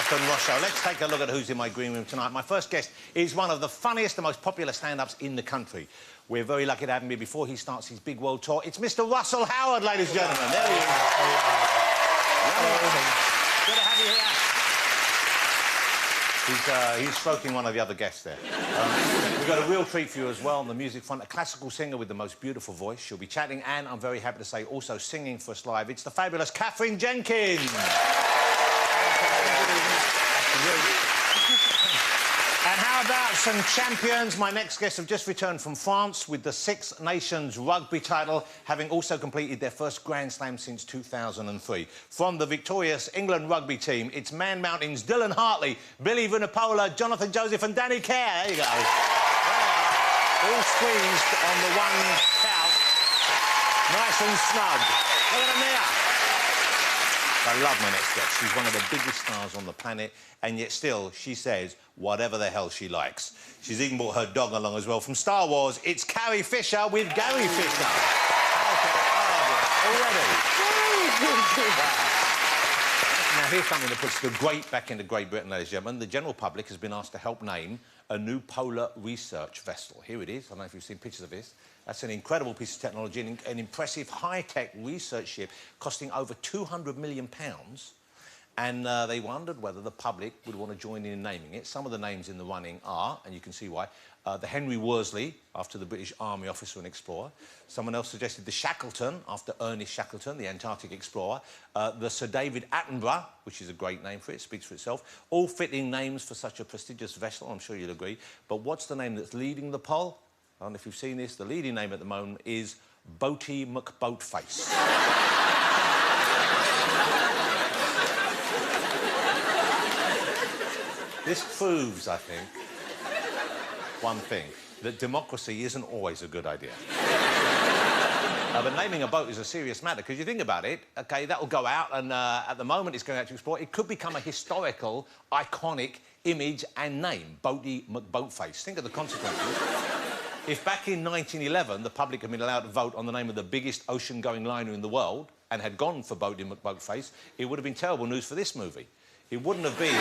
Jonathan Rosso. Let's take a look at who's in my green room tonight. My first guest is one of the funniest and most popular stand-ups in the country. We're very lucky to have him here before he starts his big world tour. It's Mr. Russell Howard, ladies and gentlemen. There he is. Good to have you here. He's stroking one of the other guests there. We've got a real treat for you as well on the music front. A classical singer with the most beautiful voice. She'll be chatting and, I'm very happy to say, also singing for us live. It's the fabulous Catherine Jenkins. And how about some champions? My next guests have just returned from France with the Six Nations rugby title, having also completed their first Grand Slam since 2003. From the victorious England rugby team, it's Man Mountain's Dylan Hartley, Billy Vunipola, Jonathan Joseph and Danny Kerr. There you go. All squeezed on the one couch. Nice and snug. Look at them there. I love my next guest. She's one of the biggest stars on the planet, and yet still, she says whatever the hell she likes. She's even brought her dog along as well. From Star Wars, it's Carrie Fisher with Gary Fisher. Already. Now, here's something that puts the great back into Great Britain, ladies and gentlemen. The general public has been asked to help name a new polar research vessel. Here it is. I don't know if you've seen pictures of this. That's an incredible piece of technology, an impressive high-tech research ship costing over £200 million. And they wondered whether the public would want to join in naming it. Some of the names in the running are, and you can see why, the Henry Worsley, after the British Army officer and explorer. Someone else suggested the Shackleton, after Ernest Shackleton, the Antarctic explorer. The Sir David Attenborough, which is a great name for it, speaks for itself. All fitting names for such a prestigious vessel, I'm sure you'll agree. But what's the name that's leading the poll? I don't know if you've seen this. The leading name at the moment is Boaty McBoatface. This proves, I think, one thing, that democracy isn't always a good idea. But naming a boat is a serious matter, because you think about it, OK, that will go out, and at the moment it's going out to explore. It could become a historical, iconic image and name, Boaty McBoatface. Think of the consequences. If back in 1911 the public had been allowed to vote on the name of the biggest ocean-going liner in the world and had gone for Boaty McBoatface, it would have been terrible news for this movie. It wouldn't have been...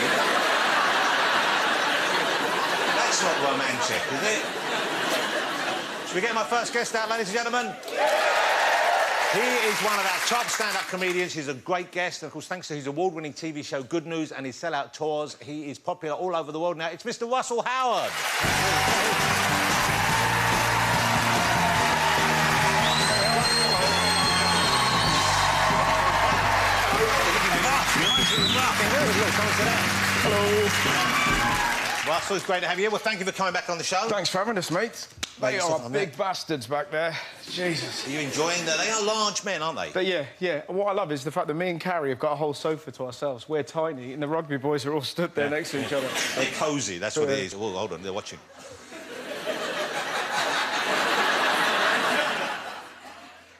That's not romantic, is it? Should we get my first guest out, ladies and gentlemen? He is one of our top stand-up comedians. He's a great guest, and of course, thanks to his award-winning TV show Good News and his sell-out tours, he is popular all over the world now. It's Mr. Russell Howard. Hello. Russell, it's great to have you here. Well, thank you for coming back on the show. Thanks for having us, mate. They are big bastards back there. Jesus. Are you enjoying that? They are large men, aren't they? Yeah. What I love is the fact that me and Carrie have got a whole sofa to ourselves. We're tiny, and the rugby boys are all stood there next to each other. They're cosy, that's what it is. Oh, hold on, they're watching.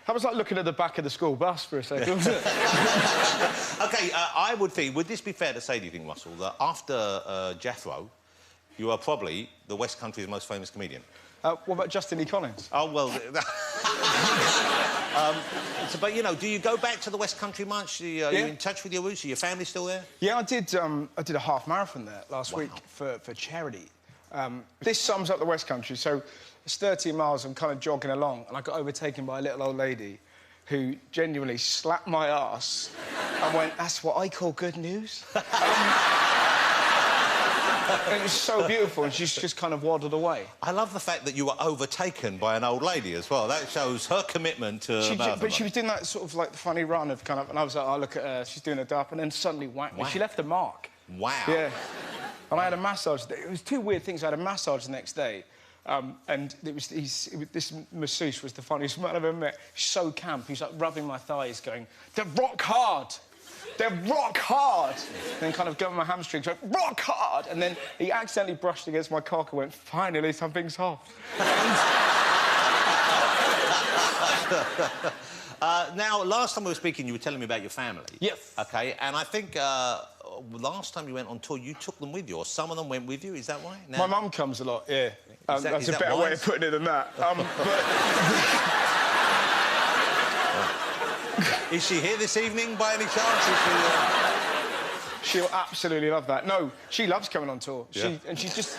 That was like looking at the back of the school bus for a second, wasn't it? OK, I would think, would this be fair to say, do you think, Russell, that after Jethro, you are probably the West Country's most famous comedian? What about Justin E. Collins? Oh, well... but, you know, do you go back to the West Country much? Are you in touch with your roots? Are your family still there? Yeah, I did a half marathon there last week for charity. This sums up the West Country. So it's 13 miles, I'm kind of jogging along, and I got overtaken by a little old lady who genuinely slapped my ass and went, "That's what I call good news." And it was so beautiful, and she's just kind of waddled away. I love the fact that you were overtaken by an old lady as well. That shows her commitment to But she was doing that sort of, like, the funny run of kind of... And I was like, oh, look at her, she's doing a dap, and then suddenly whacked me. She left a mark. Wow. Yeah. And I had a massage. It was two weird things. I had a massage the next day, and this masseuse was the funniest man I've ever met. So camp. He's, like, rubbing my thighs, going, "They're rock hard! They're rock hard!" And then kind of going my hamstrings, going, "Rock hard!" And then he accidentally brushed against my cock and went, "Finally, something soft." Now, last time we were speaking, you were telling me about your family. Yes. OK, and I think last time you went on tour, you took them with you, or some of them went with you, is that right? Now... My mum comes a lot, yeah. That's a better wise? way of putting it than that. Is she here this evening, by any chance? She'll absolutely love that. No, she loves coming on tour. Yeah. And she's just...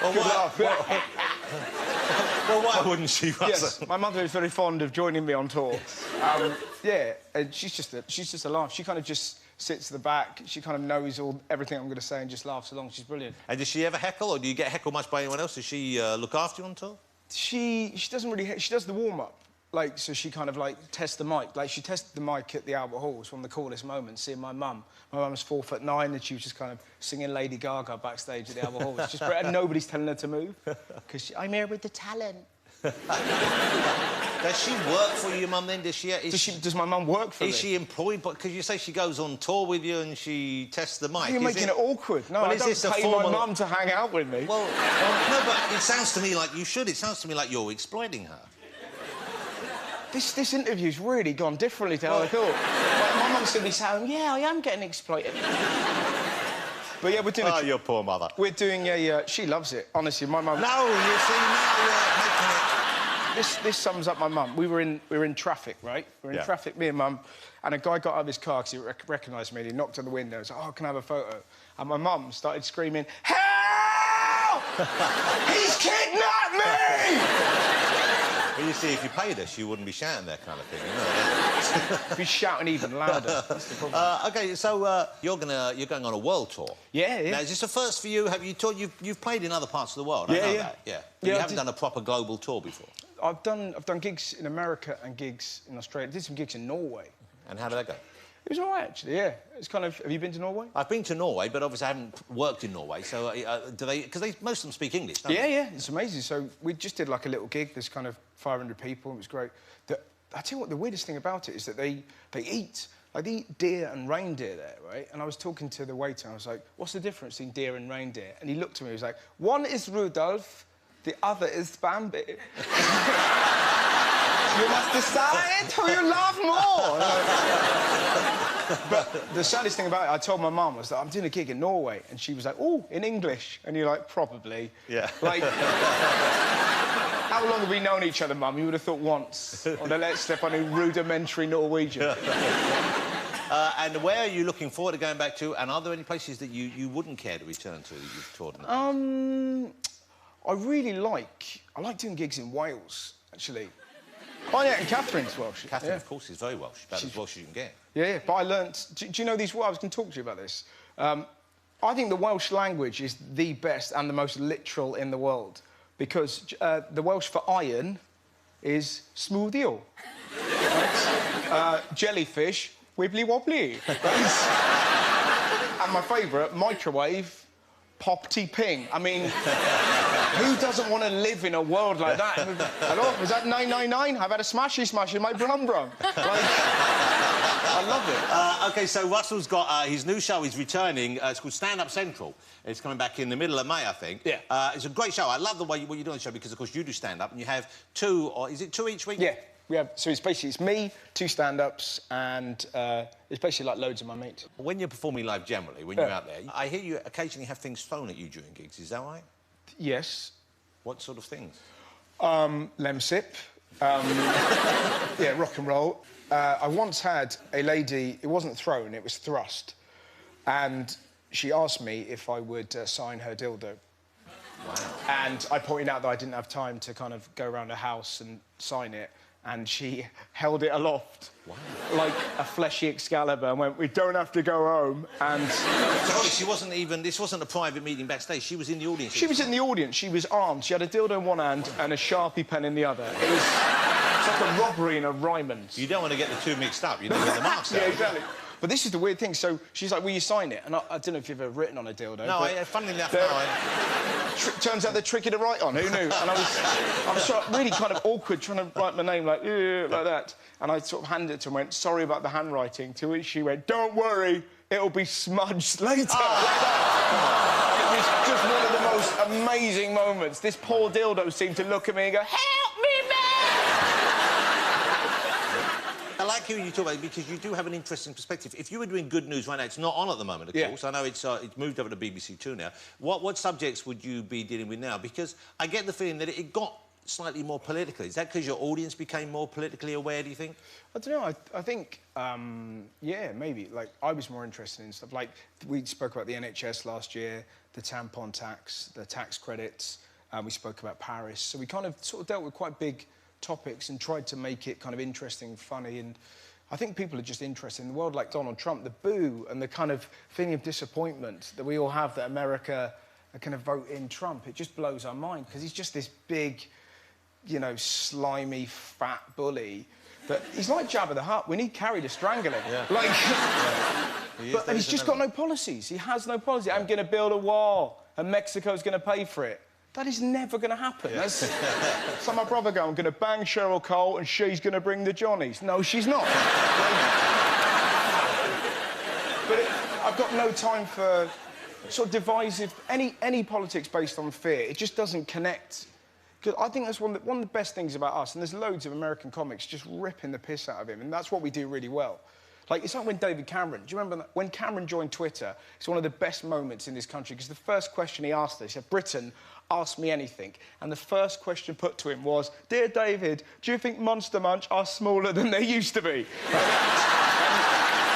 Well, Good laugh. well, why wouldn't she? Yes, my mother is very fond of joining me on tour. Yeah, and she's just a laugh. She kind of just sits at the back. She kind of knows everything I'm going to say and just laughs along. She's brilliant. And does she ever heckle, or do you get heckled much by anyone else? Does she look after you on tour? She doesn't really... She does the warm-up. Like, so she kind of, like, tests the mic. Like, she tested the mic at the Albert Hall. It was one of the coolest moments, seeing my mum. My mum's 4'9", and she was just kind of singing Lady Gaga backstage at the Albert Hall. It's just great, and nobody's telling her to move, because I'm here with the talent. Does she work for you, Mum, then? Does my mum work for me? Is she employed? Because you say she goes on tour with you and she tests the mic. You're making it awkward. No, well, I don't pay my mum to hang out with me. Well, no, but it sounds to me like you should. It sounds to me like you're exploiting her. This interview's really gone differently to how I thought. Like, my mum's going to be saying, yeah, I am getting exploited. But yeah, we're doing Oh, your poor mother. We're doing a... she loves it. Honestly, my mum... No, you see, now you're making it... This sums up my mum. We were in traffic, right? We were in traffic, me and Mum, and a guy got out of his car because he recognised me, and he knocked on the window. He was like, oh, can I have a photo? And my mum started screaming, help! He's kidnapped me! Well, you see, if you paid her, she wouldn't be shouting that kind of thing, you know. Be shouting even louder. That's the problem. OK, so you're going on a world tour. Yeah, yeah. Now, is this a first for you? Have you toured? You've played in other parts of the world. Yeah, I know yeah. that. Yeah. But you haven't done a proper global tour before. I've done gigs in America and gigs in Australia. I did some gigs in Norway. And how did that go? It was all right, actually, yeah. It's kind of... Have you been to Norway? I've been to Norway, but obviously I haven't worked in Norway, so do they... Because most of them speak English, don't they? Yeah, it's amazing. So we just did, like, a little gig. There's kind of 500 people. It was great. I tell you what, the weirdest thing about it is that they eat... Like, they eat deer and reindeer there, right? And I was talking to the waiter, and I was like, what's the difference between deer and reindeer? And he looked at me, he was like, one is Rudolph, the other is Bambi. You must decide who you love more. But the saddest thing about it, I told my mum, was that I'm doing a gig in Norway, and she was like, oh, in English. And you're like, probably. Yeah. Like, how long have we known each other, Mum? You would have thought once. On the Let's Step on a rudimentary Norwegian. And where are you looking forward to going back to? And are there any places that you wouldn't care to return to that you've toured in? I like doing gigs in Wales, actually. Oh, yeah, and Catherine's Welsh. Catherine, of course, is very Welsh. About as Welsh as you can get. Yeah, but I learnt... Do you know these... I was going to talk to you about this. I think the Welsh language is the best and the most literal in the world, because the Welsh for iron is smoothio. Right? Jellyfish, wibbly-wobbly. And my favourite, microwave, pop-tea-ping. I mean, who doesn't want to live in a world like that? Hello, is that 999? I've had a smashy in my brum-brum. Like, I love it. OK, so Russell's got his new show. He's returning. It's called Stand Up Central. It's coming back in the middle of May, I think. Yeah. It's a great show. I love the way what you do on the show because, of course, you do stand-up and you have two, or is it two each week? Yeah. We have, so it's me, two stand-ups, and it's basically like loads of my mates. When you're performing live generally, when you're out there, I hear you occasionally have things thrown at you during gigs. Is that right? Yes. What sort of things? Lemsip. Yeah, rock and roll. I once had a lady, it wasn't thrown, it was thrust, and she asked me if I would sign her dildo. Wow. And I pointed out that I didn't have time to kind of go around her house and sign it, and she held it aloft. Wow. Like a fleshy Excalibur, and went, we don't have to go home, and... So she wasn't even... This wasn't a private meeting backstage, she was in the audience. She was in the audience, she was armed, she had a dildo in one hand and a Sharpie pen in the other. It was... It's like a robbery in a Ryman's. You don't want to get the two mixed up, you don't get the marks out. Yeah, exactly. But this is the weird thing, so she's like, will you sign it? And I don't know if you've ever written on a dildo. No, funnily enough, no. Turns out they're tricky to write on, who knew? And I was sort of really kind of awkward trying to write my name like that. And I sort of handed it to her and went, sorry about the handwriting, to which she went, don't worry, it'll be smudged later. Oh. It was just one of the most amazing moments. This poor dildo seemed to look at me and go, help me, man! I like hearing you talk about it because you do have an interesting perspective. If you were doing Good News right now, it's not on at the moment, of course. I know it's moved over to BBC Two now. What subjects would you be dealing with now? Because I get the feeling that it got slightly more political? Is that because your audience became more politically aware, do you think? I don't know. I think, yeah, maybe. Like, I was more interested in stuff. Like, we spoke about the NHS last year, the tampon tax, the tax credits. We spoke about Paris. So we kind of sort of dealt with quite big topics and tried to make it kind of interesting, funny, and I think people are just interested in the world. Like Donald Trump, the boo and the kind of feeling of disappointment that we all have that America are going to vote in Trump. It just blows our mind because he's just this big, you know, slimy, fat bully. That he's like Jabba the Hutt. We need Carrie to strangle him. Yeah. Like, yeah. And he's just got no policies. He has no policy. I'm going to build a wall and Mexico's going to pay for it. That is never going to happen. Yeah. So my brother go, I'm going to bang Cheryl Cole and she's going to bring the Johnnies. No, she's not. I've got no time for sort of divisive, any politics based on fear. It just doesn't connect. Because I think that's one of the best things about us, and there's loads of American comics just ripping the piss out of him, and that's what we do really well. Like, it's like when David Cameron... Do you remember that? When Cameron joined Twitter, it's one of the best moments in this country, because the first question he asked us, he said, Britain, ask me anything. And the first question put to him was, Dear David, do you think Monster Munch are smaller than they used to be?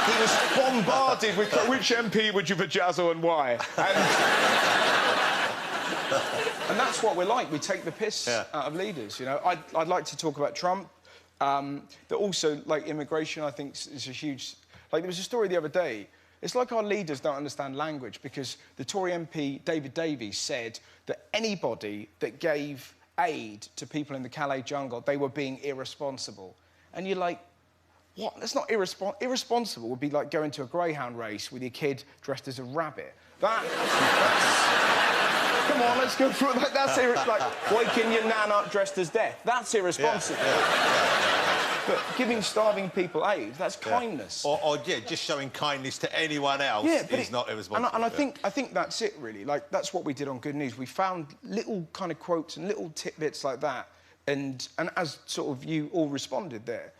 He was bombarded with, which MP would you vajazzle and why? And that's what we're like. We take the piss out of leaders, you know. I'd like to talk about Trump. That also, like, immigration, I think, is a huge... Like, there was a story the other day. It's like our leaders don't understand language because the Tory MP, David Davies, said that anybody that gave aid to people in the Calais jungle, they were being irresponsible. And you're like, what? That's not irresponsible. Would be like going to a greyhound race with your kid dressed as a rabbit. That's come on, let's go through it. That's like waking your nan up dressed as death. That's irresponsible. But giving starving people aid, that's kindness. Or just showing kindness to anyone else is not irresponsible. And I think that's it, really. Like, that's what we did on Good News. We found little kind of quotes and little tidbits like that. And as sort of you all responded there,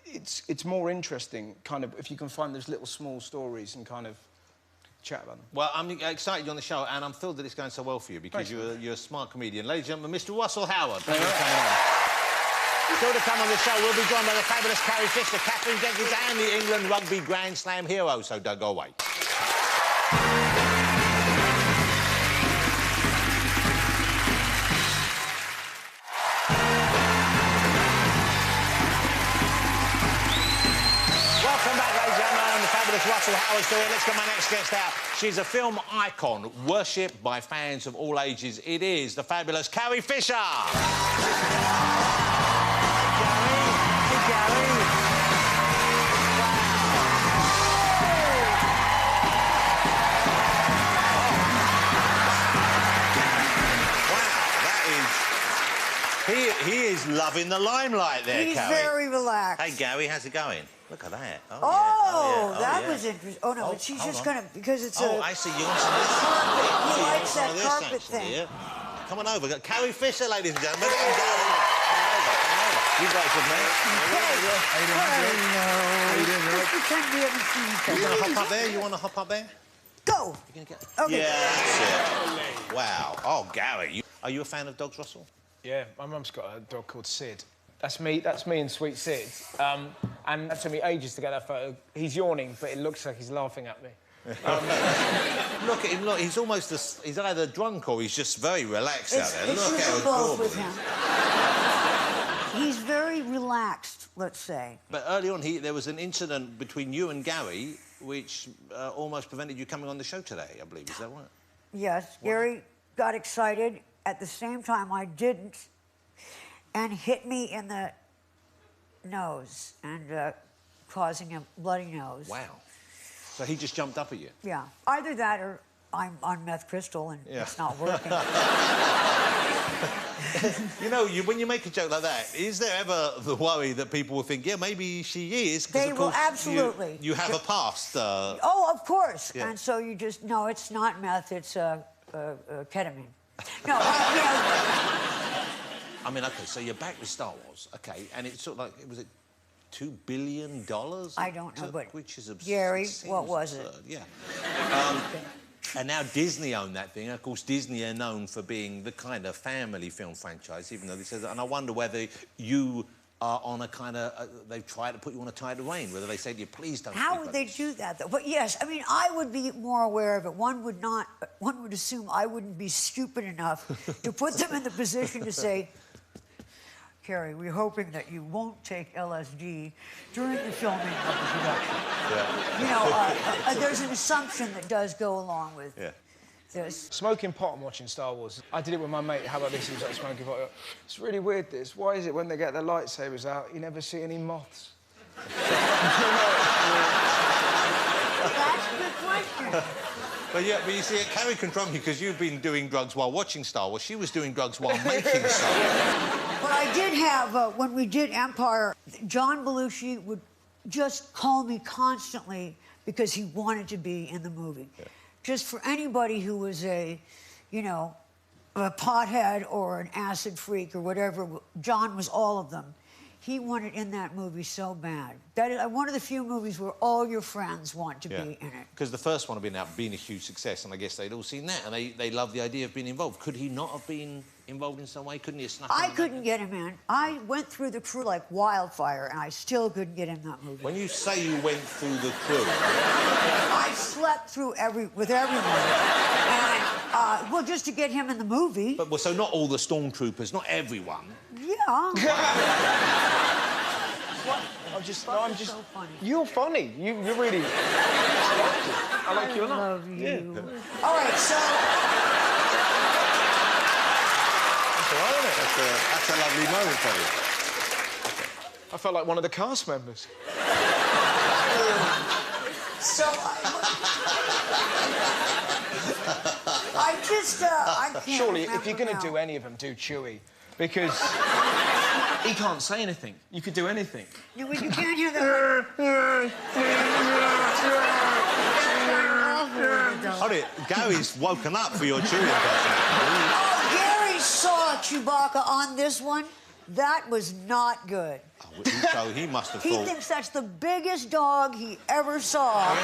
it's more interesting, kind of, if you can find those little small stories and kind of chat about them. Well, I'm excited you're on the show, and I'm thrilled that it's going so well for you because you're a smart comedian. Ladies and gentlemen, Mr. Russell Howard. Thank you for coming on. Still to come on the show, we'll be joined by the fabulous Carrie Fisher, Catherine Jenkins, and the England Rugby Grand Slam hero, so don't go away. Russell Howard story. Let's get my next guest out. She's a film icon, worshipped by fans of all ages. It is the fabulous Carrie Fisher. Hey, Carrie. He is loving the limelight there, He's Carrie. very relaxed. Hey, Gary, how's it going? Look at that. That was interesting. Oh, no, but she's just going to... Because it's I see. You want some of this? Carpet. He likes that carpet thing. Here. Come on over. Carrie Fisher, ladies and gentlemen. You guys have met. How you doing? Just pretend we haven't seen each other. You want to hop up there? You want to hop up there? Go. You gonna get... Okay. Yeah, that's it. Wow. Oh, Gary. Are you a fan of dogs, Russell? Yeah, my mum's got a dog called Sid. That's me and Sweet Sid. And that took me ages to get that photo. He's yawning, but it looks like he's laughing at me. Look at him, look, he's almost... he's either drunk or he's just very relaxed out there. It's Look how both with him. He's very relaxed, let's say. But early on, there was an incident between you and Gary which almost prevented you coming on the show today, I believe. Is that right? Yes, Gary got excited. At the same time, I didn't, and hit me in the nose and causing a bloody nose. Wow. So he just jumped up at you? Yeah. Either that or I'm on meth crystal and it's not working. You know, when you make a joke like that, is there ever the worry that people will think, yeah, maybe she is? They will, absolutely. You have a past. Oh, of course. Yeah. And so you just... No, it's not meth, it's ketamine. No, I mean, OK, so you're back with Star Wars, OK, and it's sort of like, was it $2 billion? I don't know, but... Which is absurd. Gary, what was it? Yeah. And now Disney own that thing. Of course, Disney are known for being the kind of family film franchise, even though they said that. And I wonder whether you are on a kind of... they've tried to put you on a tide of rain, whether they say to you, please don't... How would they do that, though? But yes, I mean, I would be more aware of it. One would assume I wouldn't be stupid enough to put them in the position to say, Carrie, we're hoping that you won't take LSD during the filming of the production. Yeah. You know, there's an assumption that does go along with this. Smoking pot and watching Star Wars. I did it with my mate. How about this? He was like smoking pot. It's really weird, this. Why is it when they get their lightsabers out, you never see any moths? That's a good question. But you see, Carrie can trump you because you've been doing drugs while watching Star Wars. She was doing drugs while making Star Wars. But I did have, when we did Empire, John Belushi would just call me constantly because he wanted to be in the movie. Yeah. Just for anybody who was a pothead or an acid freak or whatever, John was all of them. He wanted in that movie so bad. That is one of the few movies where all your friends want to be in it. Because the first one had been a huge success, and I guess they'd all seen that, and they loved the idea of being involved. Could he not have been involved in some way? Couldn't he have snuck in? I couldn't get him in. I went through the crew like wildfire, and I still couldn't get in that movie. When you say you went through the crew... I slept through with everyone. And, well, just to get him in the movie. But, well, so not all the stormtroopers, not everyone. Yeah. I'm just... So funny. You're funny. You're really... I like you a lot. I love you. Yeah. All right, so... That's all right, isn't it? That's a lovely moment for you. I felt like one of the cast members. So... I just... I can't Surely, if you're going to now. do any of them, do Chewie. Because he can't say anything. You could do anything. You can't hear the... Hold it, Gary's woken up for your Chewie impersonation. Oh, Gary saw Chewbacca on this one. That was not good. So he must have He thought... thinks that's the biggest dog he ever saw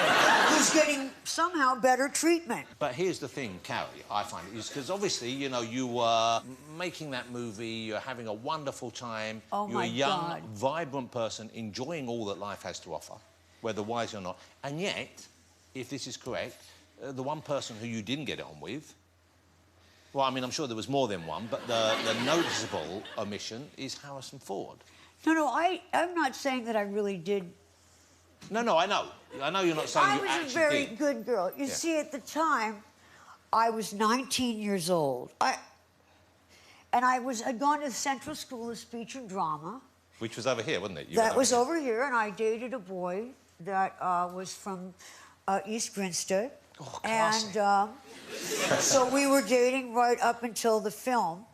who's getting somehow better treatment. But here's the thing, Carrie, I find, is because obviously, you know, you were making that movie, you're having a wonderful time. Oh, you're my a young, God. vibrant person enjoying all that life has to offer, whether wise or not. And yet, if this is correct, the one person who you didn't get it on with... Well, I mean, I'm sure there was more than one, but the noticeable omission is Harrison Ford. No, I'm not saying that I really did. No, I know. I know you're not saying you actually I was a very did. good girl. You see, at the time, I was 19 years old. And I'd gone to the Central School of Speech and Drama. Which was over here, wasn't it? That was over here, and I dated a boy that was from East Grinstead. Oh, classy. And so we were dating right up until the film.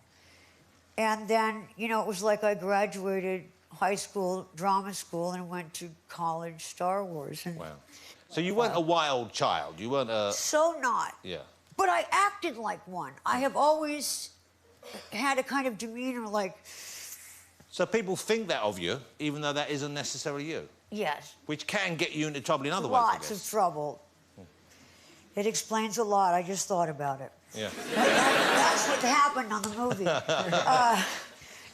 And then, you know, it was like I graduated high school, drama school, and went to college, Star Wars. And, wow. So you weren't a wild child. You weren't a... So not. Yeah. But I acted like one. I have always had a kind of demeanor like... So people think that of you, even though that isn't necessarily you? Yes. Which can get you into trouble in other ways, I Lots guess. of trouble. It explains a lot. I just thought about it. Yeah. That's what happened on the movie.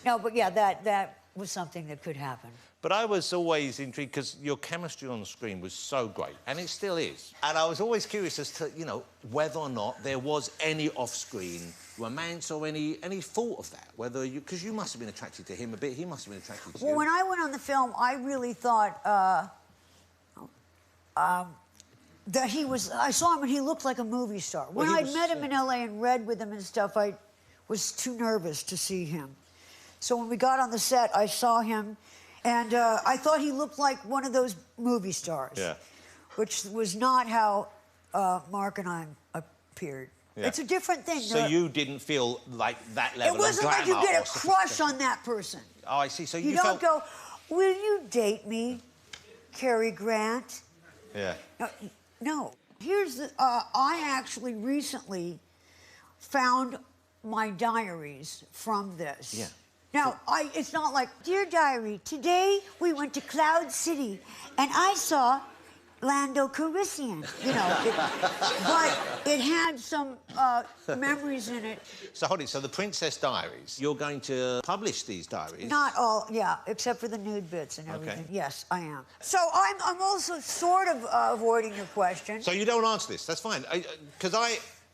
No, but yeah, that was something that could happen. But I was always intrigued because your chemistry on the screen was so great, and it still is. And I was always curious as to, you know, whether or not there was any off-screen romance or any thought of that. Whether you... Because you must have been attracted to him a bit. He must have been attracted to you. Well, when I went on the film, I really thought... that he was... I saw him and he looked like a movie star. When I'd met him in L.A. and read with him and stuff, I was too nervous to see him. So when we got on the set, I saw him, and I thought he looked like one of those movie stars. Yeah. Which was not how Mark and I appeared. Yeah. It's a different thing. So you didn't feel like that level of glamour? It wasn't like you get a crush on that person. Oh, I see. So you felt... don't go, will you date me, Cary Grant? Yeah. No. Here's the... I actually recently found my diaries from this. Yeah. Now, it's not like, Dear Diary, today we went to Cloud City and I saw Lando Calrissian, you know. But it had some memories in it. So, hold it. So, the Princess Diaries, you're going to publish these diaries? Not all, yeah, except for the nude bits and everything. Okay. Yes, I am. So I'm also sort of avoiding your question. So you don't answer this. That's fine. Because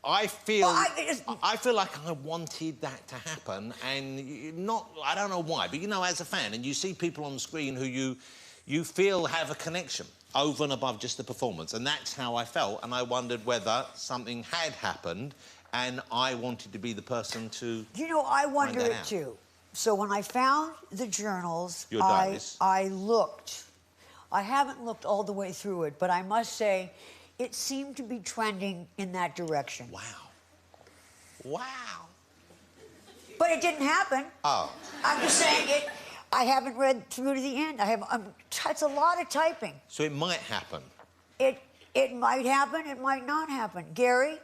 I feel Well, I feel like I wanted that to happen, and not I don't know why, but you know, as a fan, and you see people on the screen who you feel have a connection over and above just the performance, and that's how I felt, and I wondered whether something had happened, and I wanted to be the person to. You know, I wonder that it out. too. So when I found the journals, Your diaries. I looked. I haven't looked all the way through it, but I must say, it seemed to be trending in that direction. Wow. Wow. But it didn't happen. Oh. I'm just saying it. I haven't read through to the end. It's a lot of typing. So it might happen. It might happen. It might not happen. Gary,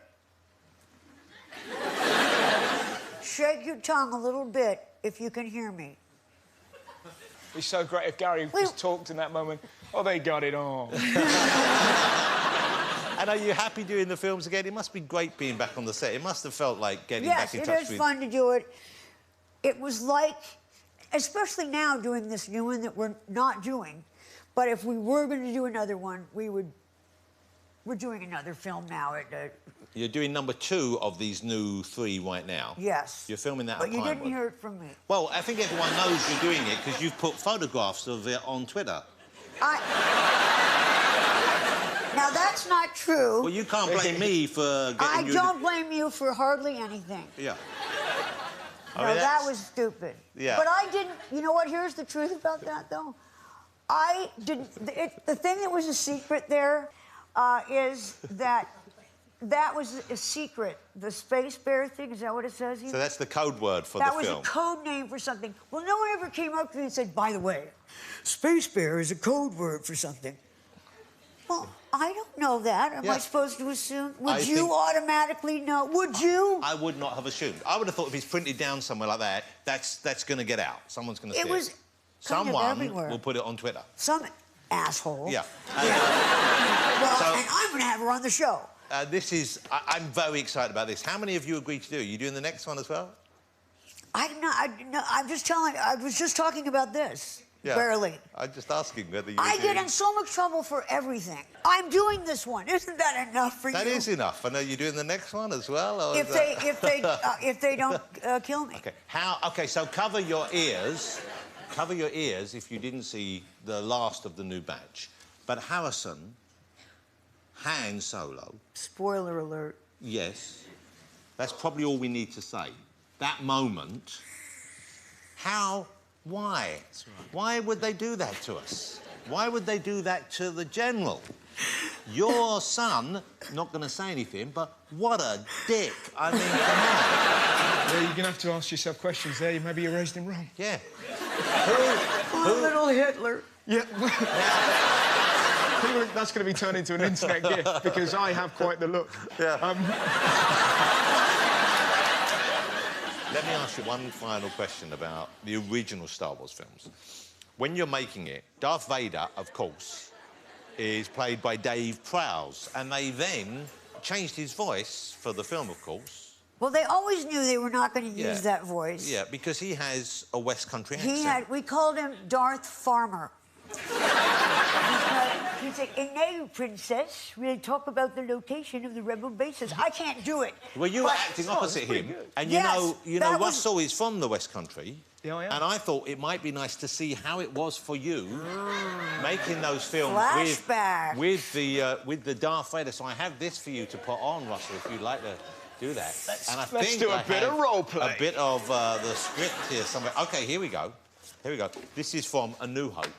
shake your tongue a little bit if you can hear me. It's so great if Gary just talked in that moment. Oh, they got it on. And are you happy doing the films again? It must be great being back on the set. It must have felt like getting back in touch with... Yes, it is fun to do it. It was like, especially now doing this new one that we're not doing, but if we were going to do another one, we're doing another film now. You're doing number 2 of these new 3 right now. Yes. You're filming that But at you Pinewood. didn't hear it from me. Well, I think everyone knows you're doing it because you've put photographs of it on Twitter. Now, that's not true. Well, you can't blame me for getting you... I don't blame you for hardly anything. Yeah. No, that was stupid. Yeah. But I didn't... You know what? Here's the truth about that, though. I didn't... The thing that was a secret there is that was a secret. The Space Bear thing, is that what it says here? So that's the code word for the film. That was a code name for something. Well, no one ever came up to me and said, by the way, Space Bear is a code word for something. Well, I don't know that. Am I supposed to assume? Would you automatically know? Would you? I would not have assumed. I would have thought if it's printed down somewhere like that, that's going to get out. Someone's going to see it. It was kind of everywhere. Will put it on Twitter. Some asshole. Yeah. Well, and I'm going to have her on the show. I'm very excited about this. How many of you agreed to do it? Are you doing the next one as well? I'm just telling... I was just talking about this. Yeah. Barely. I'm just asking whether you... I get in so much trouble for everything. I'm doing this one. Isn't that enough for you? That is enough. And are you doing the next one as well? Or If they don't kill me. Okay. Okay, so cover your ears. Cover your ears if you didn't see the last of the new batch. But Harrison, Han Solo... Spoiler alert. Yes. That's probably all we need to say. That moment... Why? Why would they do that to us? Why would they do that to the General? Your son, not going to say anything, but what a dick. I mean, come on. Yeah, you're going to have to ask yourself questions there. Maybe you raised him wrong. Yeah. Little Hitler. Yeah. That's going to be turned into an internet gif, because I have quite the look. Yeah. Let me ask you one final question about the original Star Wars films. When you're making it, Darth Vader, of course, is played by Dave Prowse, and they then changed his voice for the film, of course. Well, they always knew they were not going to use that voice. Yeah, because he has a West Country accent. We called him Darth Farmer. He said, "Now, princess, we'll talk about the location of the rebel bases." I can't do it. Well, you were acting opposite him, and you know, Russell is from the West Country. Yeah, I am. And I thought it might be nice to see how it was for you making those films with the Darth Vader. So I have this for you to put on, Russell, if you'd like to do that. Let's do a bit of role play. A bit of the script here somewhere. Okay, here we go. Here we go. This is from A New Hope.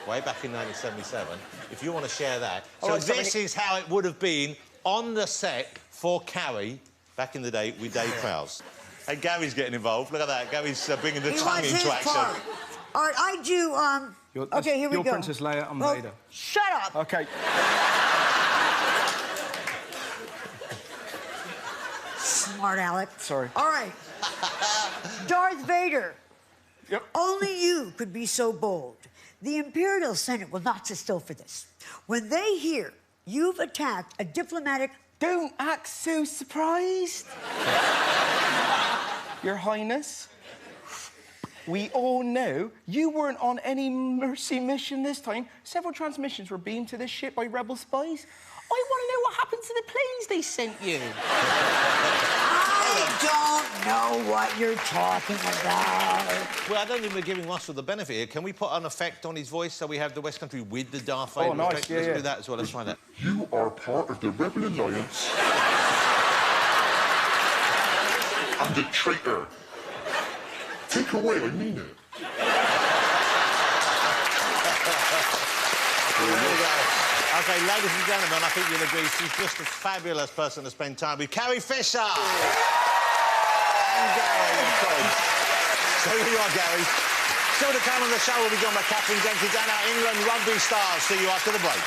Way back in 1977, if you want to share that. So this is how it would have been on the set for Carrie back in the day with Dave Prowse. And Gary's getting involved. Look at that. Gary's bringing the tongue into action. All right, I do... okay, here we go. You're Princess Leia, I'm Vader. Shut up. Okay. Smart Alec. Sorry. All right. Darth Vader. Yep. Only you could be so bold. The Imperial Senate will not sit still for this. When they hear you've attacked a diplomatic... Don't act so surprised. Your Highness, we all know you weren't on any mercy mission this time. Several transmissions were beamed to this ship by rebel spies. I want to know what happened to the planes they sent you. I don't know what you're talking about. Well, I don't think we're giving Russell the benefit here. Can we put an effect on his voice so we have the West Country with the Darth Vader nice, effect? yeah, Let's yeah. do that as well. Let's try that. You are part of the Rebel Alliance. I'm the traitor. Take away, I mean it. There we go. OK, ladies and gentlemen, I think you'll agree she's just a fabulous person to spend time with. Carrie Fisher! And Gary, of course. So here you are, Gary. Still to come on the show will be joined by Catherine Jenkins and our England rugby stars. See you after the break.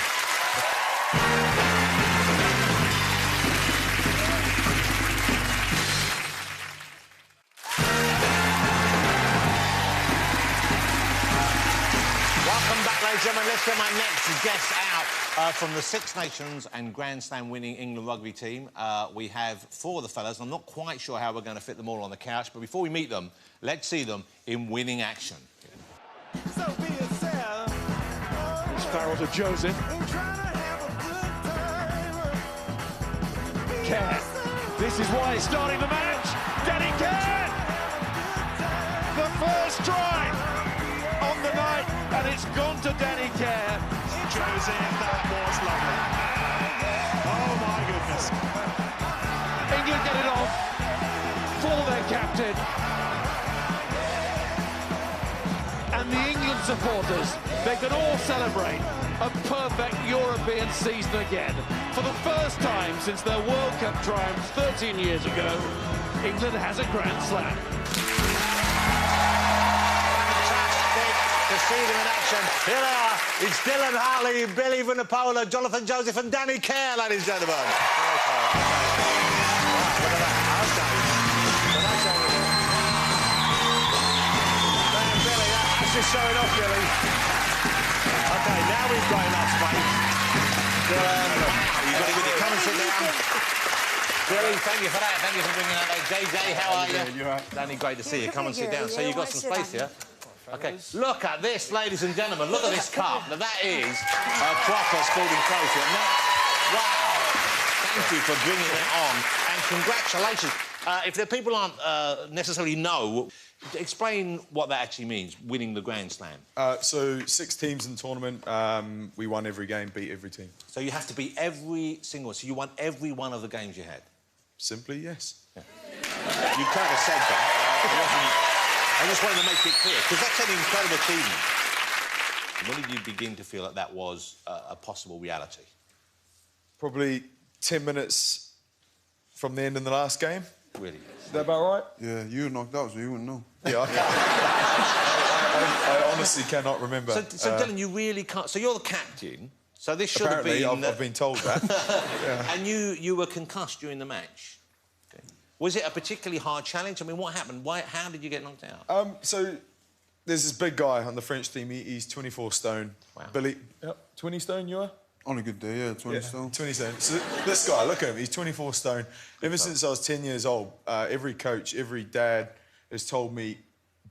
Welcome back, ladies and gentlemen. Let's get my next guest out from the Six Nations and Grand Slam winning England rugby team. We have four of the fellas. I'm not quite sure how we're going to fit them all on the couch, but before we meet them, let's see them in winning action. So be yourself. It's Farrell to Joseph. Kerr. This is why he's starting the match. Danny Kerr! The first try on the night, and it's gone to Danny Kerr. Joseph, that was lovely. Oh my goodness. England get it off for their captain. And the England supporters, they can all celebrate a perfect European season again. For the first time since their World Cup triumphs 13 years ago, England has a Grand Slam. To see them in action. Here they are. It's Dylan Hartley, Billy Vunipola, Jonathan Joseph and Danny Kerr, ladies and gentlemen. Wow, look at that. Man, Billy, that's just showing off, Billy. OK, now we've got enough space. Dylan, wow, you've got it with you. Come and sit down. Billy, thank you for that. Thank you for bringing that. JJ, how are you? You all right? Danny, great to see you. Come and sit down. So you've got some space here. OK, Yes. look at this, ladies and gentlemen. Look at this cup. Now, that is a proper sporting trophy. And that, wow. Thank you for bringing it on. And congratulations. If the people aren't necessarily know, explain what that actually means, winning the Grand Slam. So 6 teams in the tournament. We won every game, beat every team. So you have to beat every single... So you won every one of the games you had? Simply, yes. Yeah. You kind of said that. I just wanted to make it clear, because that's an incredible achievement. When did you begin to feel that that was a possible reality? Probably 10 minutes from the end of the last game. Really? Is that about right? Yeah, you knocked out, so you wouldn't know. Yeah, I honestly cannot remember. So Dylan, you really can't... So you're the captain, so this should have Apparently, been... I've been told that. Yeah. And you were concussed during the match. Okay. Was it a particularly hard challenge? I mean, what happened? How did you get knocked out? So there's this big guy on the French team. He's 24 stone. Wow. Billy... Yep, 20 stone, you are? On a good day, yeah, 20 stone. 20 stone. So this guy, look at him, he's 24 stone. Ever since I was 10 years old, every coach, every dad has told me,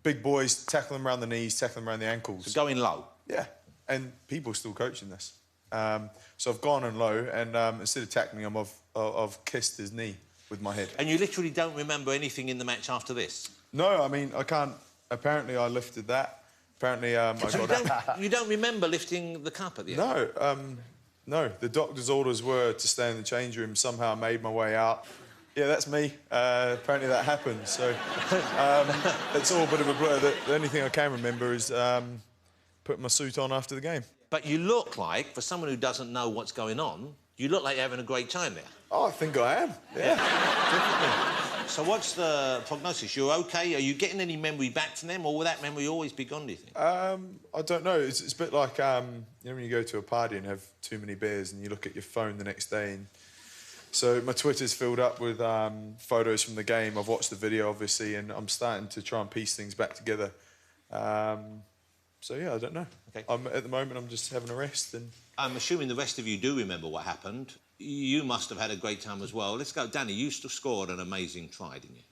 big boys, tackle them around the knees, tackle them around the ankles. So going low? Yeah, and people are still coaching this. So I've gone in low, and instead of tackling him, I've kissed his knee with my head. And you literally don't remember anything in the match after this? No, I mean, I can't... Apparently, I lifted that. Apparently, I So got... you don't remember lifting the cup at the end? No, no. The doctor's orders were to stay in the change room. Somehow I made my way out. Yeah, that's me. Apparently that happened. So it's all a bit of a blur. The only thing I can remember is putting my suit on after the game. But you look like, for someone who doesn't know what's going on, you look like you're having a great time there. Oh, I think I am. Yeah, definitely. So what's the prognosis? You're OK? Are you getting any memory back from them, or will that memory always be gone, do you think? I don't know. It's a bit like, you know, when you go to a party and have too many beers and you look at your phone the next day. And so my Twitter's filled up with photos from the game. I've watched the video, obviously, and I'm starting to try and piece things back together. So, yeah, I don't know. Okay. At the moment, I'm just having a rest and... I'm assuming the rest of you do remember what happened. You must have had a great time as well. Let's go. Danny, you scored an amazing try, didn't you?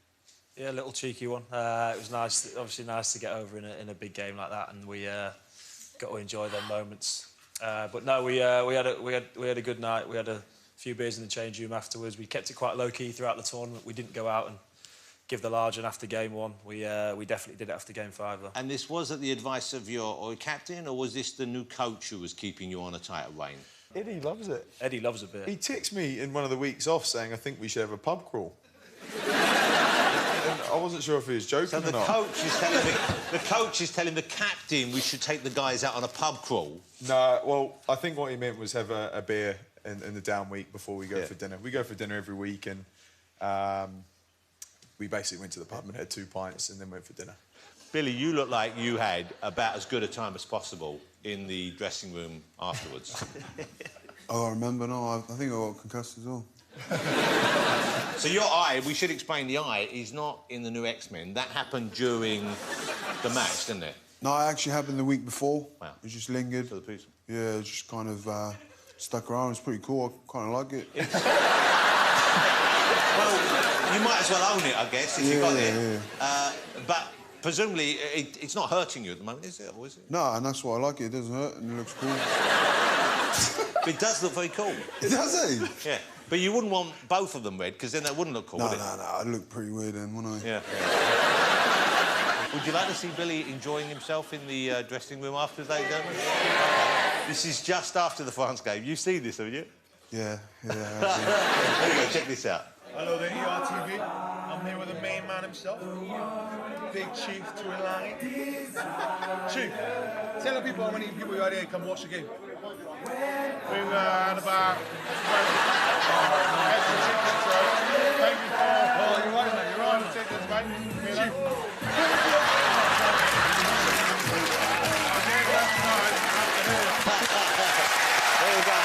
Yeah, a little cheeky one. It was nice, obviously nice to get over in a big game like that, and we got to enjoy them moments. But no, we had a good night. We had a few beers in the change room afterwards. We kept it quite low key throughout the tournament. We didn't go out and give the large one after game one. We definitely did it after game 5 though. And this was at the advice of your captain, or was this the new coach who was keeping you on a tighter rein? Eddie loves it. Eddie loves a beer. He texted me in one of the weeks off saying, I think we should have a pub crawl. And I wasn't sure if he was joking so or not. The coach is telling the captain we should take the guys out on a pub crawl? No, well, I think what he meant was have a beer in the down week before we go for dinner. We go for dinner every week, and we basically went to the pub and had 2 pints and then went for dinner. Billy, you look like you had about as good a time as possible in the dressing room afterwards. Oh, I remember, no, I think I got concussed as well. So your eye, we should explain the eye, is not in the new X-Men. That happened during the match, didn't it? No, it actually happened the week before. Wow. It just lingered. For the piece. Yeah, it just kind of stuck around. It's pretty cool. I kind of like it. Well, you might as well own it, I guess, if you got it. Yeah. But presumably, it's not hurting you at the moment, is it? Or is it? No, and that's why I like it. It doesn't hurt and it looks cool. It does look very cool. Does it? Yeah. But you wouldn't want both of them red, because then that wouldn't look cool, No, would it? no, I'd look pretty weird then, wouldn't I? Yeah. Would you like to see Billy enjoying himself in the dressing room after they go? This is just after the France game. You've seen this, haven't you? Yeah. There you go, check this out. Hello there, ERTV. I'm here with the main man himself, Big Chief Tuilagi. Chief, tell the people how many people you had here come watch the game. We had about 20 extra tickets, so thank you for... Oh, you're right, mate. You're right on the tickets, mate. Chief. There you go.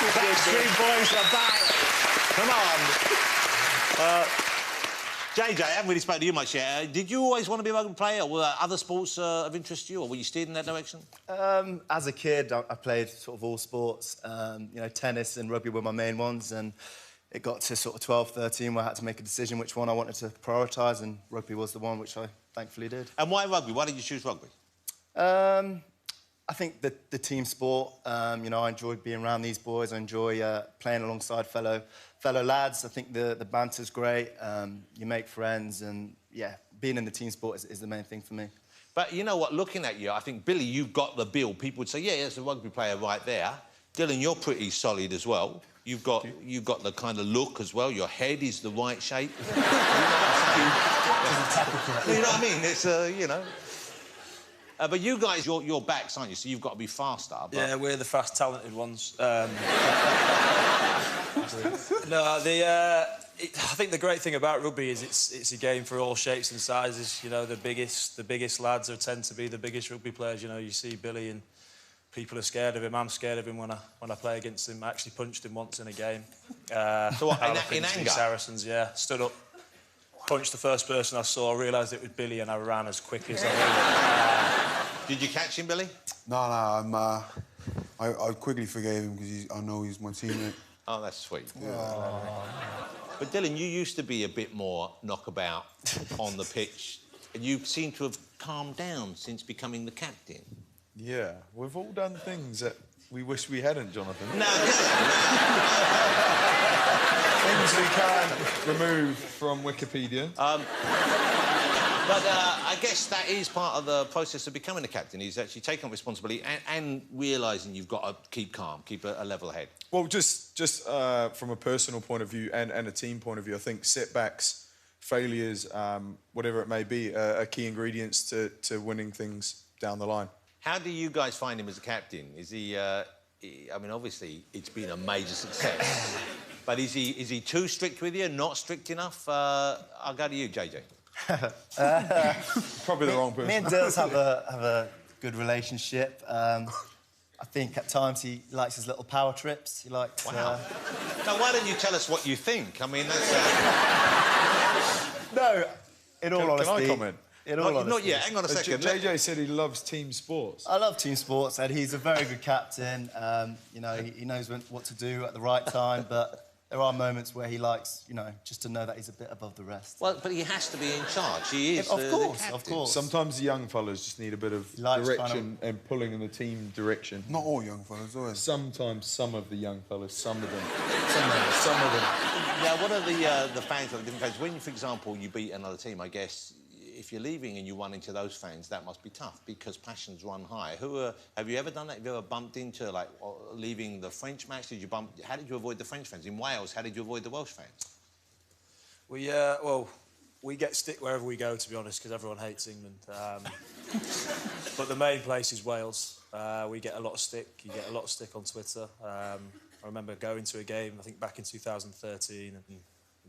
Backstreet Boys are back. Come on. JJ, I haven't really spoken to you much yet. Did you always want to be a rugby player, or were there other sports of interest to you, or were you steered in that direction? As a kid, I played sort of all sports. You know, tennis and rugby were my main ones, and it got to sort of 12, 13 where I had to make a decision which one I wanted to prioritise, and rugby was the one which I thankfully did. And why rugby? Why did you choose rugby? I think the team sport, you know, I enjoy being around these boys. I enjoy playing alongside fellow lads. I think the banter's great. You make friends, and, yeah, being in the team sport is the main thing for me. But you know what? Looking at you, I think, Billy, you've got the bill. People would say, yeah, there's a rugby player right there. Dylan, you're pretty solid as well. You've got the kind of look as well. Your head is the right shape. You know what I mean? It's, you know... but you guys, you're backs, aren't you? So you've got to be faster. But... Yeah, we're the fast, talented ones. No, I think the great thing about rugby is it's a game for all shapes and sizes. You know, the biggest lads tend to be the biggest rugby players. You know, you see Billy and people are scared of him. I'm scared of him when I play against him. I actually punched him once in a game. So what, in anger? Saracens, yeah. Stood up, punched the first person I saw, realised it was Billy, and I ran as quickly as I could. Did you catch him, Billy? No, I quickly forgave him because I know he's my teammate. Oh, that's sweet. Yeah. But Dylan, you used to be a bit more knockabout on the pitch, and you seem to have calmed down since becoming the captain. Yeah, we've all done things that we wish we hadn't, Jonathan. No, Things we can't remove from Wikipedia. But I guess that is part of the process of becoming a captain, is actually taking on responsibility and realising you've got to keep calm, keep a level head. Well, just from a personal point of view and a team point of view, I think setbacks, failures, whatever it may be, are key ingredients to winning things down the line. How do you guys find him as a captain? Is he... I mean, obviously, it's been a major success. But is he too strict with you, not strict enough? I'll go to you, JJ. Probably the wrong person. Me and Dills have a good relationship. I think at times he likes his little power trips. He likes... Wow. Now, why don't you tell us what you think? I mean, that's... No, in all honesty... Can I comment? In all Not honesty. yet. Hang on a second. JJ said he loves team sports. I love team sports, and he's a very good captain. You know, he knows what to do at the right time, but there are moments where he likes, you know, just to know that he's a bit above the rest. Well, but he has to be in charge. He is Of the course, captain. of course. Sometimes the young fellas just need a bit of likes direction and pulling in the team direction. Not all young fellas, always. Sometimes some of the young fellas, some of them. Yeah, what are the fans of the different fans? When, for example, you beat another team, I guess, if you're leaving and you run into those fans, that must be tough because passions run high. Have you ever done that? Have you ever bumped into, like, leaving the French match? How did you avoid the French fans? In Wales, how did you avoid the Welsh fans? Well, we get stick wherever we go, to be honest, because everyone hates England. But the main place is Wales. We get a lot of stick. You get a lot of stick on Twitter. I remember going to a game, I think back in 2013, and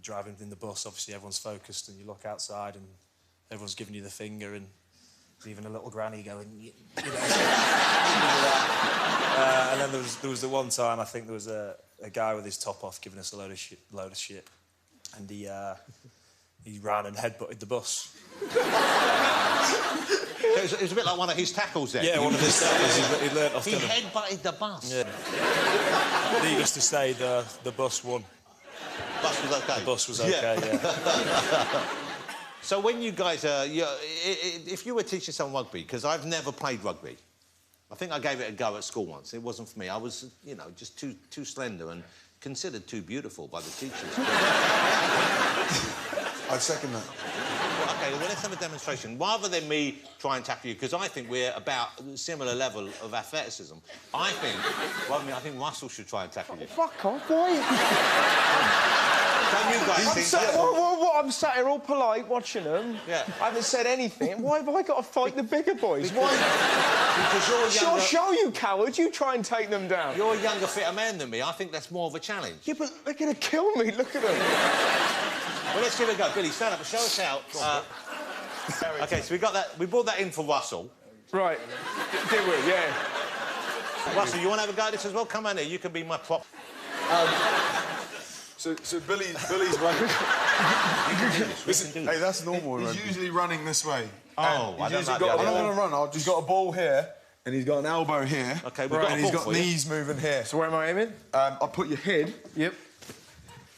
driving in the bus, obviously everyone's focused, and you look outside and everyone's giving you the finger, and there's even a little granny going, you know. And then there was the one time, I think there was a guy with his top off giving us a load of shit. And he ran and headbutted the bus. It was a bit like one of his tackles then. Yeah, one of his tackles. He learnt off. He headbutted the bus. Yeah. Needless to say, the bus won. Bus was okay. The bus was okay, yeah. So when you guys, if you were teaching someone rugby, because I've never played rugby, I think I gave it a go at school once. It wasn't for me. I was, you know, just too slender and considered too beautiful by the teachers. I second that. Well, OK, well, let's have a demonstration. Rather than me try and tackle you, because I think we're about a similar level of athleticism, I think Russell should try and tackle you. Fuck off, why? Don't you guys think that? What? I'm sat here all polite watching them. Yeah. I haven't said anything. Why have I got to fight the bigger boys? Why? Because you're younger... Show you cowards. You try and take them down. You're a younger, fitter man than me. I think that's more of a challenge. Yeah, but they're going to kill me. Look at them. Well, let's give it a go. Billy, stand up and show us out. OK, so we got that. We brought that in for Russell. Right. Did we? Yeah. Russell, you want to have a go at this as well? Come on here. You can be my prop. So Billy's running. Listen, hey, that's normal. He's usually running this way. Oh, I don't like the I'm idea. not going to run. He's got a ball here, and he's got an elbow here. OK, we've got a and he's ball got for you. knees moving here. So where am I aiming? I'll put your head. Yep.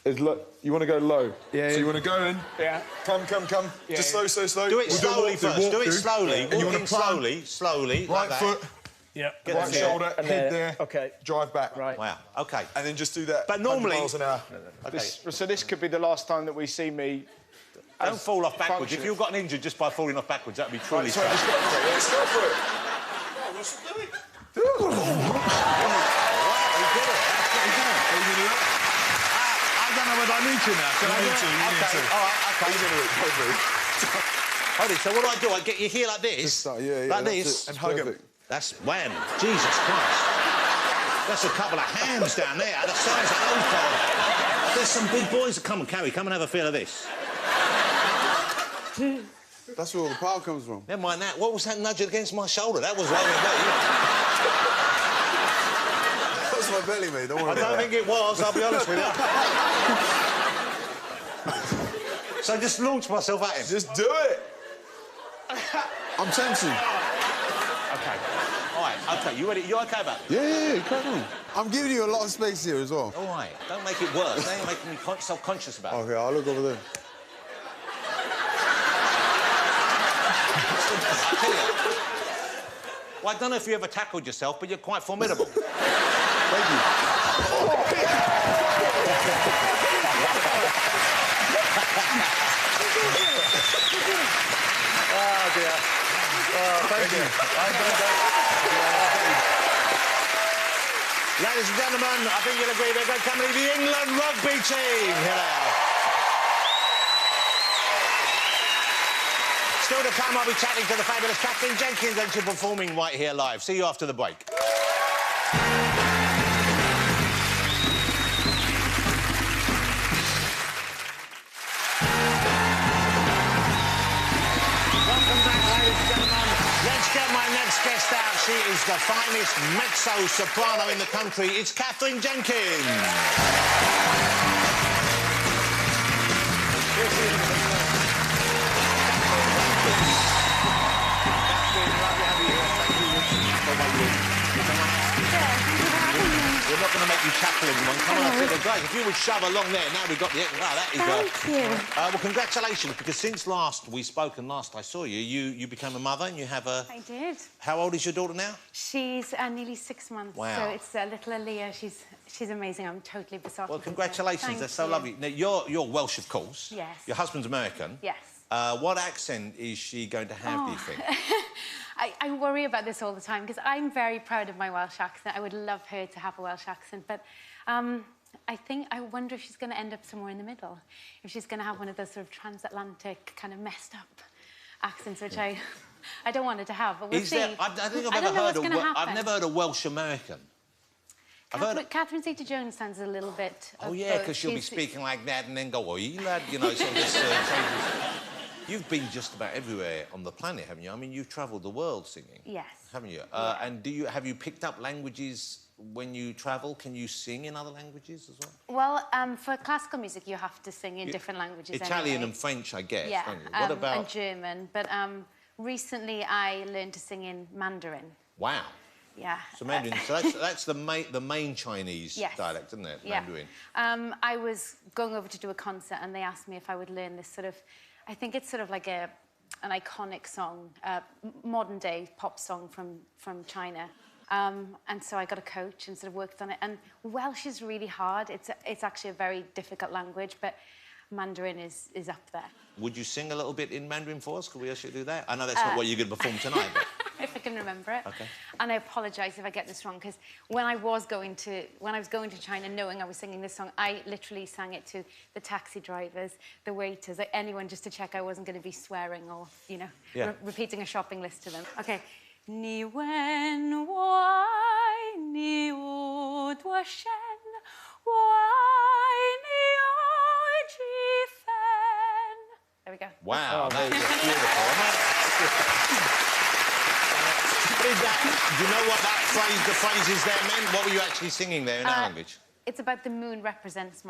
As low. You want to go low. Yeah. So you want to go in. Yeah. Come. Yeah, Just yeah. slow. Do it We'll slowly first. Do it slowly. And you want Walking to plan. slowly. Right like foot. That. Yeah. Get Right the shoulder. And Head there. there. OK. Drive back. Right. Wow. OK. And then just do that. But normally- 100 miles an hour. OK. So this could be the last time that we see me. Don't fall off backwards. function. If you've gotten injured just by falling off backwards, that would be truly Sorry, sad. Let's go for it. I don't know whether I need to now. Can I do it? You need to. All right, OK. Go for it. Hold it. So what do? I get you here like this? Just start, yeah, Like that's this? it. And hug him. Perfect. That's wham. Jesus Christ. That's a couple of hams down there, the size of those guys. There's some big boys that come and carry. Come and have a feel of this. That's where all the power comes from. Never mind that. What was that nudge against my shoulder? That was right with That's my belly, mate. Don't worry me. I about don't that. think it was, I'll be honest with you. So I just launched myself at him. Just do it. I'm tensing. OK. All right, OK. You ready? You OK about it? Yeah, crack on. I'm giving you a lot of space here as well. All right. Don't make it worse. They ain't making me self-conscious about it. Okay, I'll look over there. Well, I don't know if you ever tackled yourself, but you're quite formidable. Thank you. Oh, dear. Oh, thank you. Ladies and gentlemen, I think you'll agree they're going to come to the England rugby team. Hello. Still to come, I'll be chatting to the fabulous Catherine Jenkins, and she's performing right here live. See you after the break. Welcome back, ladies and gentlemen. Let's get my next guest out. She is the finest mezzo-soprano in the country. It's Catherine Jenkins. Here she is. Chaplain one. Come on up to the great. If you would shove along there, now we've got the... Oh, that is... Thank you. Well, congratulations, because since last we spoke and last I saw you, you became a mother and you have a... I did. How old is your daughter now? She's nearly 6 months. Wow. So it's little Aaliyah. She's amazing. I'm totally besotted. Well, with her. congratulations. Thank That's so you. lovely. Now, you're Welsh, of course. Yes. Your husband's American. Yes. What accent is she going to have, do you think? I worry about this all the time because I'm very proud of my Welsh accent. I would love her to have a Welsh accent, but I wonder if she's going to end up somewhere in the middle. If she's going to have one of those sort of transatlantic kind of messed up accents, which I don't want her to have, but we'll see. I think I don't know what's gonna happen. I've never heard a Welsh American. Catherine Zeta-Jones sounds a little bit... Oh, yeah, because she'll be speaking like that and then go, oh, you lad, you know, sort of this... You've been just about everywhere on the planet, haven't you? I mean, you've travelled the world singing. Yes. Haven't you? Yeah. And have you picked up languages when you travel? Can you sing in other languages as well? Well, for classical music, you have to sing in different languages Italian anyway. and French, I guess, Yeah, don't you? What about... and German. But recently, I learned to sing in Mandarin. Wow. Yeah. So Mandarin, so that's the main Chinese dialect, isn't it? Yeah. Mandarin. I was going over to do a concert and they asked me if I would learn this sort of... I think it's sort of like an iconic song, modern-day pop song from China. And so I got a coach and sort of worked on it. And Welsh is really hard. It's actually a very difficult language, but Mandarin is up there. Would you sing a little bit in Mandarin for us? Could we actually do that? I know that's not what you're going to perform tonight, but... If I can remember it. OK. And I apologise if I get this wrong, because when I was going to China, knowing I was singing this song, I literally sang it to the taxi drivers, the waiters, like anyone, just to check I wasn't going to be swearing or, you know, repeating a shopping list to them. OK. Ni wen wai ni u dua shen wai ni o ji fen. There we go. Wow, that is beautiful. Do you know what the phrases there meant? What were you actually singing there in our language? It's about the moon represents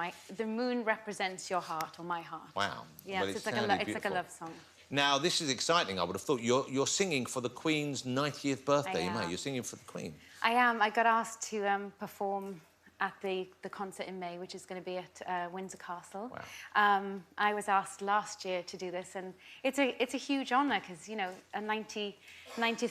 your heart or my heart. Wow. Yeah, well, it's like a love song. Now, this is exciting, I would have thought. You're singing for the Queen's 90th birthday, mate. You're singing for the Queen. I am. I got asked to perform at the concert in May, which is going to be at Windsor Castle. Wow. I was asked last year to do this, and it's a huge honour because, you know, a 90th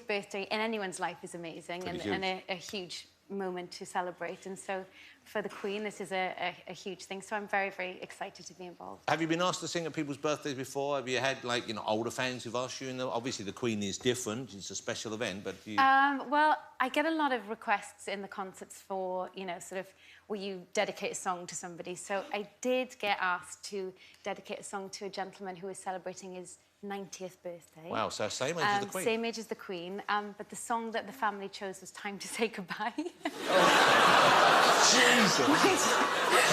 birthday in anyone's life is amazing and a huge moment to celebrate. And so for the Queen, this is a huge thing. So I'm very, very excited to be involved. Have you been asked to sing at people's birthdays before? Have you had, like, you know, older fans who've asked you? And obviously, the Queen is different. It's a special event, but you... Well, I get a lot of requests in the concerts for, you know, sort of, will you dedicate a song to somebody? So I did get asked to dedicate a song to a gentleman who was celebrating his 90th birthday. Wow, so same age as the Queen. Same age as the Queen, but the song that the family chose was Time to Say Goodbye. Jesus!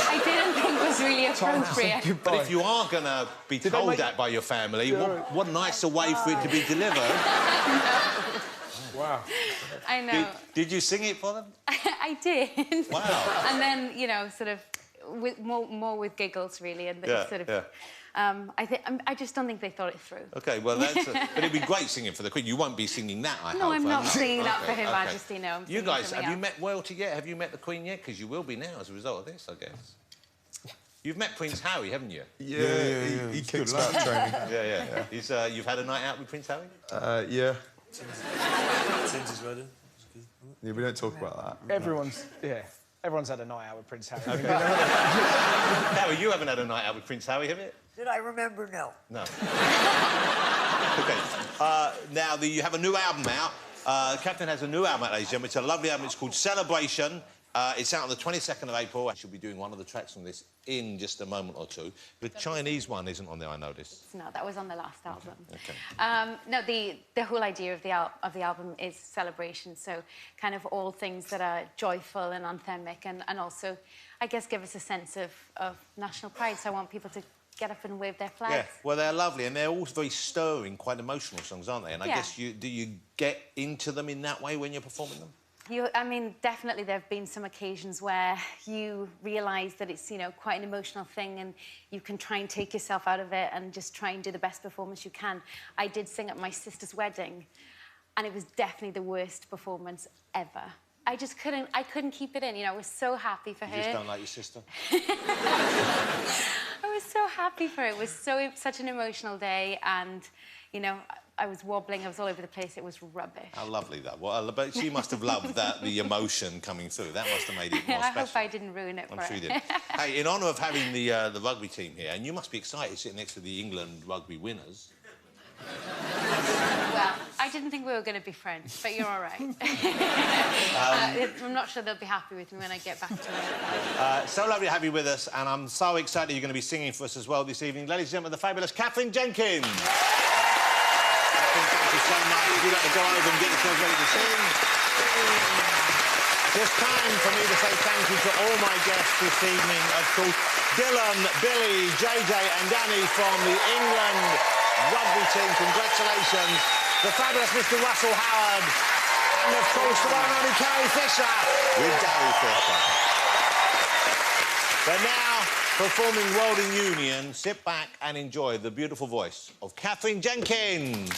I didn't think was really appropriate. But if you are going to be told that by your family, what nicer way for it to be delivered. Wow. I know. Did you sing it for them? I did. Wow. And then, you know, sort of, more with giggles, really, and sort of... I just don't think they thought it through. OK, well, that's... but it'd be great singing for the Queen. You won't be singing that, I hope. No, I'm not singing that for Her Majesty, no. I'm you guys, have you else. met royalty yet? Have you met the Queen yet? Because you will be now as a result of this, I guess. You've met Prince Harry, haven't you? Yeah. He kicks back training. Yeah. You've had a night out with Prince Harry? Yeah. Tim's wedding. Yeah, we don't talk about that. Everyone's had a night out with Prince Harry. Okay. Harry, you haven't had a night out with Prince Harry, have you? Did I remember? No. No. OK. Now, you have a new album out. Catherine has a new album out, ladies and gentlemen. It's a lovely album. It's called Celebration. It's out on the 22nd of April. I should be doing one of the tracks from this in just a moment or two. The Chinese one isn't on there, I noticed. No, that was on the last album. Okay. No, the whole idea of the album is celebration, so kind of all things that are joyful and anthemic and also, I guess, give us a sense of national pride. So I want people to get up and wave their flags. Yeah, well, they're lovely, and they're all very stirring, quite emotional songs, aren't they? And I guess do you get into them in that way when you're performing them? I mean, definitely there have been some occasions where you realise that it's, you know, quite an emotional thing and you can try and take yourself out of it and just try and do the best performance you can. I did sing at my sister's wedding and it was definitely the worst performance ever. I just couldn't. I couldn't keep it in. You know, I was so happy for her. You just don't like your sister? I was so happy for her. It was such an emotional day, and you know, I was wobbling. I was all over the place. It was rubbish. How lovely that was. But she must have loved that, the emotion coming through. That must have made it more special. I hope I didn't ruin it for her. I'm sure you did. Hey, in honour of having the rugby team here, and you must be excited sitting next to the England rugby winners. Well, I didn't think we were going to be friends, but you're all right. I'm not sure they'll be happy with me when I get back to it. So lovely to have you with us, and I'm so excited you're going to be singing for us as well this evening. Ladies and gentlemen, the fabulous Catherine Jenkins. Catherine, thank you so much. If you'd like to go over and get yourselves ready to sing. Just time for me to say thank you to all my guests this evening. Of course, Dylan, Billy, JJ and Danny from the England rugby team. Congratulations. The fabulous Mr. Russell Howard. And, of course, the one and only Carrie Fisher with Gary Fisher. But now, performing World in Union, sit back and enjoy the beautiful voice of Catherine Jenkins.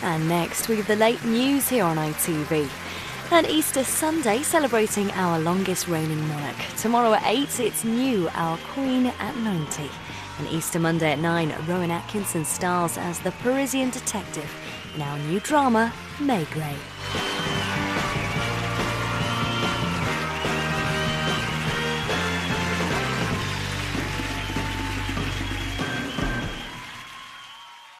And next, we have the late news here on ITV. And Easter Sunday, celebrating our longest reigning monarch. Tomorrow at 8, it's new, our Queen at 90. And Easter Monday at 9, Rowan Atkinson stars as the Parisian detective in our new drama, May Grey.